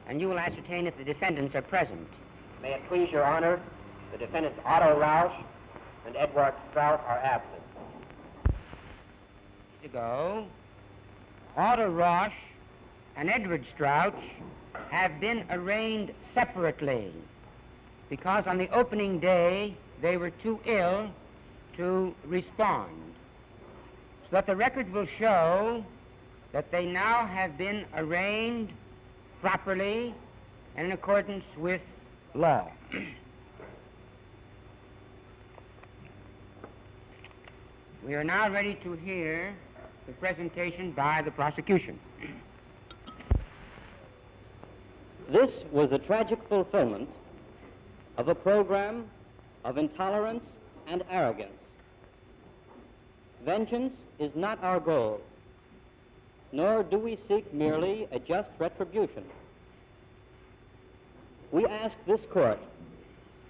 and you will ascertain if the defendants are present. May it please your honor, the defendants Otto Rausch and Edward Strauss are absent. Ago, Otto Rausch and Edward Strauss have been arraigned separately because on the opening day they were too ill to respond. So that the record will show that they now have been arraigned properly and in accordance with law. We are now ready to hear the presentation by the prosecution. This was the tragic fulfillment of a program of intolerance and arrogance. Vengeance is not our goal, nor do we seek merely a just retribution. We ask this court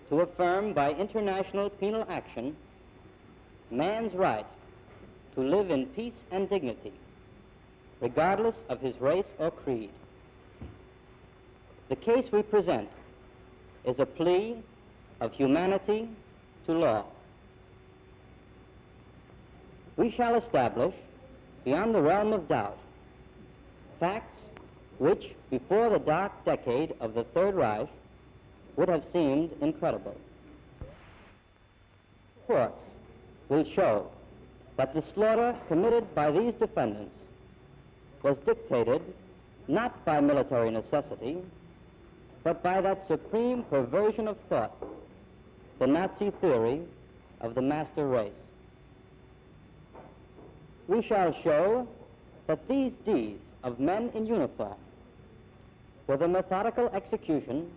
to affirm by international penal action man's right to live in peace and dignity, regardless of his race or creed. The case we present is a plea of humanity to law. We shall establish, beyond the realm of doubt, facts which, before the dark decade of the Third Reich, would have seemed incredible. Courts will show that the slaughter committed by these defendants was dictated not by military necessity, but by that supreme perversion of thought, the Nazi theory of the master race. We shall show that these deeds of men in uniform were the methodical execution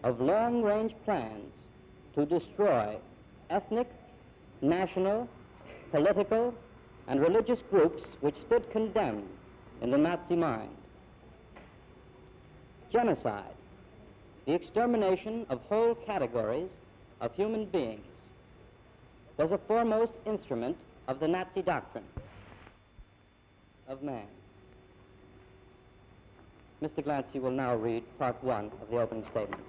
of long-range plans to destroy ethnic, national, political, and religious groups which stood condemned in the Nazi mind. Genocide, the extermination of whole categories of human beings, was a foremost instrument of the Nazi doctrine of man. Mr. Glancy will now read part one of the opening statement.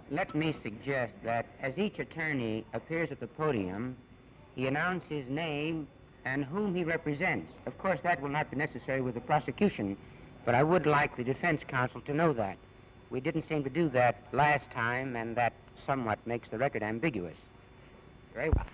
Let me suggest that as each attorney appears at the podium, he announce his name and whom he represents. Of course, that will not be necessary with the prosecution, but I would like the defense counsel to know that. We didn't seem to do that last time, and that somewhat makes the record ambiguous. Very well.